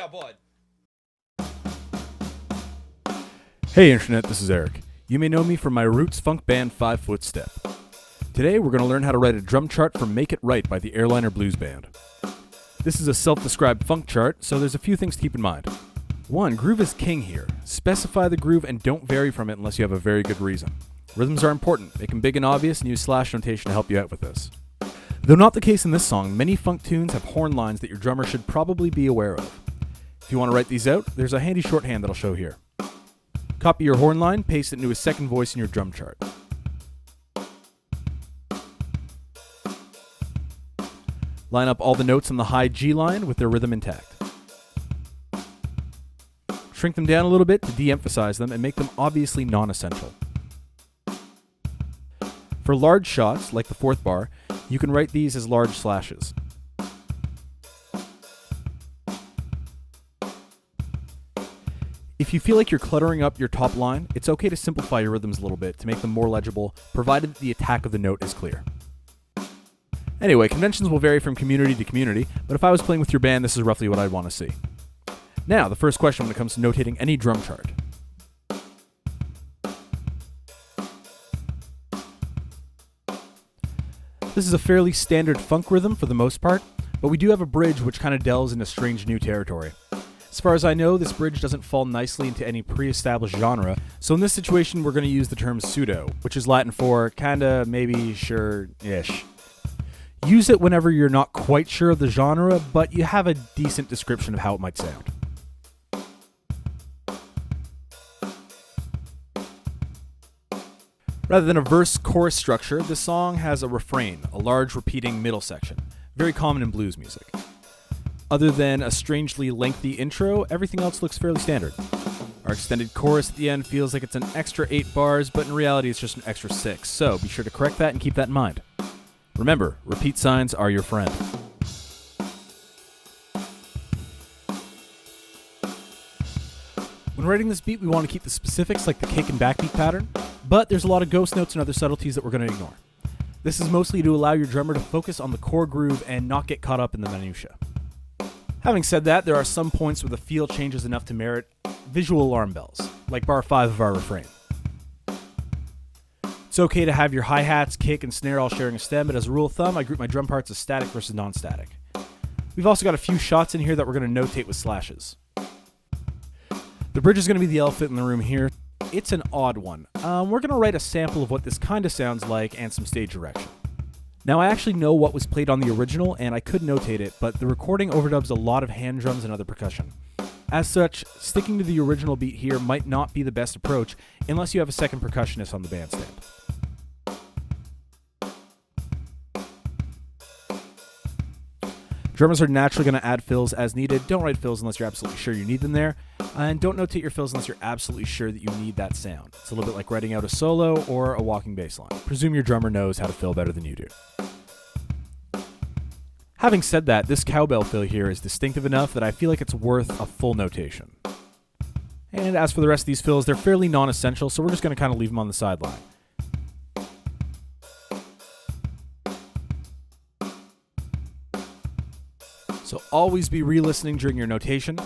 Yeah, bud. Hey Internet, this is Eric. You may know me from my roots funk band 5 Foot Step. Today we're going to learn how to write a drum chart for Make It Right by the Airliner Blues Band. This is a self-described funk chart, so there's a few things to keep in mind. 1. Groove is king here. Specify the groove and don't vary from it unless you have a very good reason. Rhythms are important. Make them big and obvious and use slash notation to help you out with this. Though not the case in this song, many funk tunes have horn lines that your drummer should probably be aware of. If you want to write these out, there's a handy shorthand that I'll show here. Copy your horn line, paste it into a second voice in your drum chart. Line up all the notes on the high G line with their rhythm intact. Shrink them down a little bit to de-emphasize them and make them obviously non-essential. For large shots, like the fourth bar, you can write these as large slashes. If you feel like you're cluttering up your top line, it's okay to simplify your rhythms a little bit to make them more legible, provided that the attack of the note is clear. Anyway, conventions will vary from community to community, but if I was playing with your band, this is roughly what I'd want to see. Now, the first question when it comes to notating any drum chart. This is a fairly standard funk rhythm for the most part, but we do have a bridge which kind of delves into strange new territory. As far as I know, this bridge doesn't fall nicely into any pre-established genre, so in this situation we're going to use the term pseudo, which is Latin for kinda, maybe, sure-ish. Use it whenever you're not quite sure of the genre, but you have a decent description of how it might sound. Rather than a verse-chorus structure, this song has a refrain, a large repeating middle section, very common in blues music. Other than a strangely lengthy intro, everything else looks fairly standard. Our extended chorus at the end feels like it's an extra 8 bars, but in reality it's just an extra 6, so be sure to correct that and keep that in mind. Remember, repeat signs are your friend. When writing this beat, we want to keep the specifics like the kick and backbeat pattern, but there's a lot of ghost notes and other subtleties that we're going to ignore. This is mostly to allow your drummer to focus on the core groove and not get caught up in the minutiae. Having said that, there are some points where the feel changes enough to merit visual alarm bells, like bar 5 of our refrain. It's okay to have your hi-hats, kick, and snare all sharing a stem, but as a rule of thumb, I group my drum parts as static versus non-static. We've also got a few shots in here that we're going to notate with slashes. The bridge is going to be the elephant in the room here. It's an odd one. We're going to write a sample of what this kind of sounds like and some stage direction. Now, I actually know what was played on the original, and I could notate it, but the recording overdubs a lot of hand drums and other percussion. As such, sticking to the original beat here might not be the best approach unless you have a second percussionist on the bandstand. Drummers are naturally going to add fills as needed. Don't write fills unless you're absolutely sure you need them there. And don't notate your fills unless you're absolutely sure that you need that sound. It's a little bit like writing out a solo or a walking bass line. Presume your drummer knows how to fill better than you do. Having said that, this cowbell fill here is distinctive enough that I feel like it's worth a full notation. And as for the rest of these fills, they're fairly non-essential, so we're just going to kind of leave them on the sideline. So always be re-listening during your notation.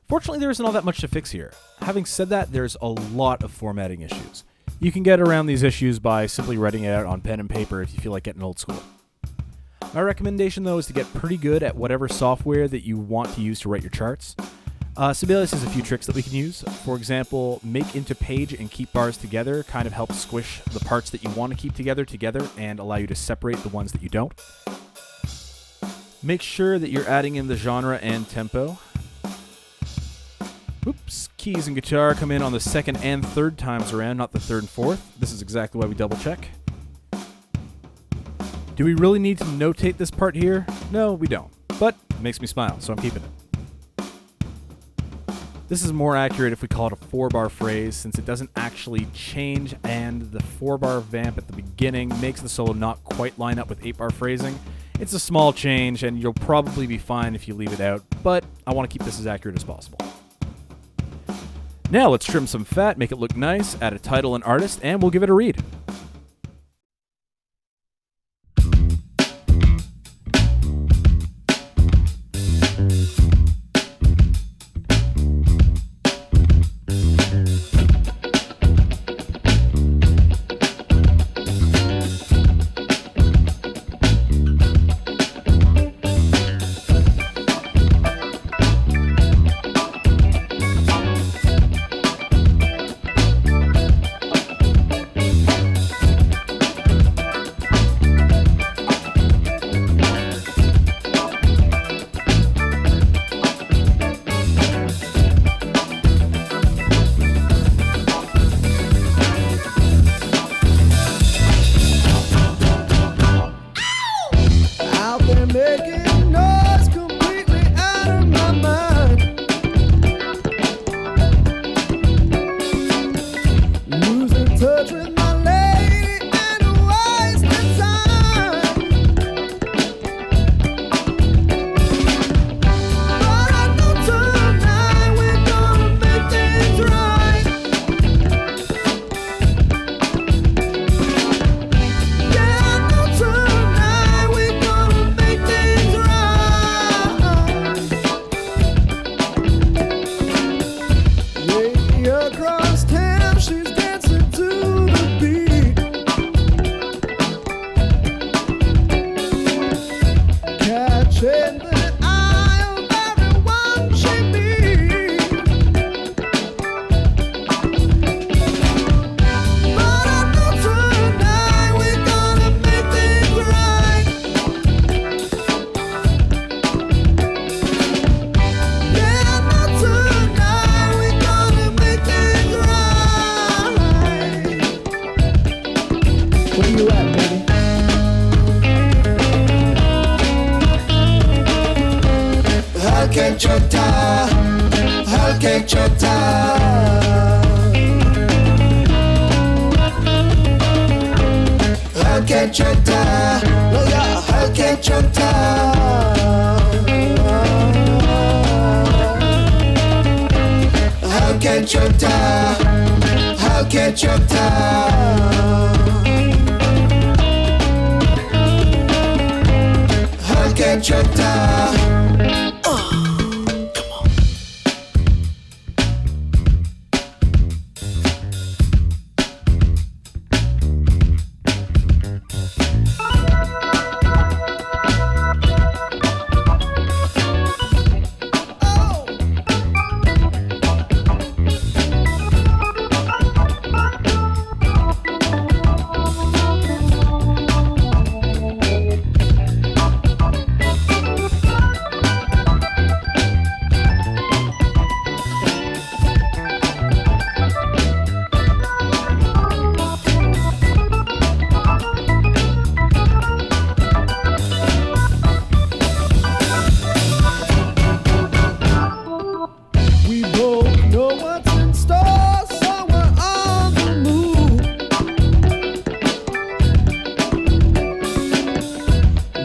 Fortunately, there isn't all that much to fix here. Having said that, there's a lot of formatting issues. You can get around these issues by simply writing it out on pen and paper if you feel like getting old school. My recommendation, though, is to get pretty good at whatever software that you want to use to write your charts. Sibelius has a few tricks that we can use. For example, make into page and keep bars together kind of helps squish the parts that you want to keep together and allow you to separate the ones that you don't. Make sure that you're adding in the genre and tempo. Oops, keys and guitar come in on the second and third times around, not the third and fourth. This is exactly why we double check. Do we really need to notate this part here? No, we don't. But it makes me smile, so I'm keeping it. This is more accurate if we call it a 4-bar phrase, since it doesn't actually change, and the 4-bar vamp at the beginning makes the solo not quite line up with 8-bar phrasing. It's a small change, and you'll probably be fine if you leave it out, but I want to keep this as accurate as possible. Now let's trim some fat, make it look nice, add a title and artist, and we'll give it a read. making noise completely out of my mind. Losing touch with my lady and wasting time. But I know tonight we're gonna make things right. Yeah, I know tonight we're gonna make things right. Way across town, she's dancing to the beat. Catching the eye of everyone she meets. But I know tonight we're gonna make things right. Yeah, I know tonight we're gonna make things right. Where you at, baby? I'll catch your time. I'll catch your time. I'll catch your time. Oh yeah, I'll catch your time. I'll catch your time. I'll catch your time. I'll catch your time. We both know what's in store, so we're on the move.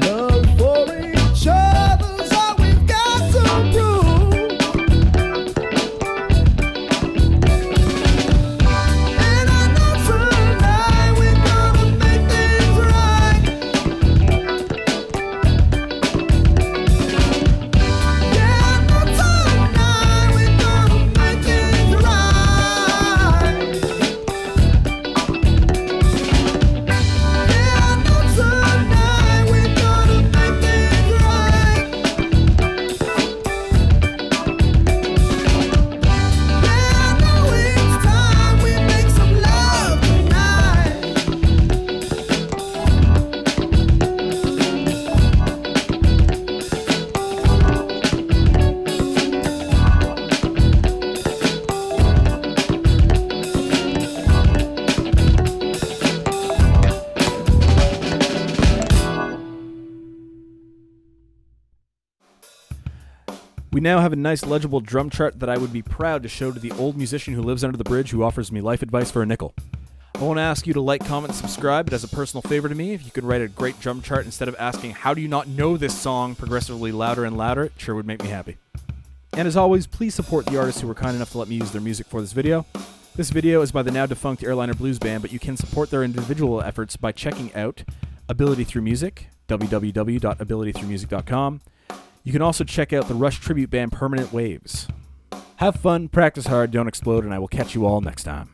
Love for each other's all we've got to prove. And I know tonight we're gonna make things right. Yeah, I know tonight we're gonna make things right. Yeah, I know tonight we're gonna make things right. Yeah, I know it's time we make some love tonight. We now have a nice legible drum chart that I would be proud to show to the old musician who lives under the bridge who offers me life advice for a nickel. I want to ask you to like, comment, subscribe. It as a personal favor to me. If you could write a great drum chart instead of asking, how do you not know this song progressively louder and louder, it sure would make me happy. And as always, please support the artists who were kind enough to let me use their music for this video. This video is by the now defunct Airliner Blues Band, but you can support their individual efforts by checking out Ability Through Music, www.abilitythroughmusic.com. You can also check out the Rush tribute band Permanent Waves. Have fun, practice hard, don't explode, and I will catch you all next time.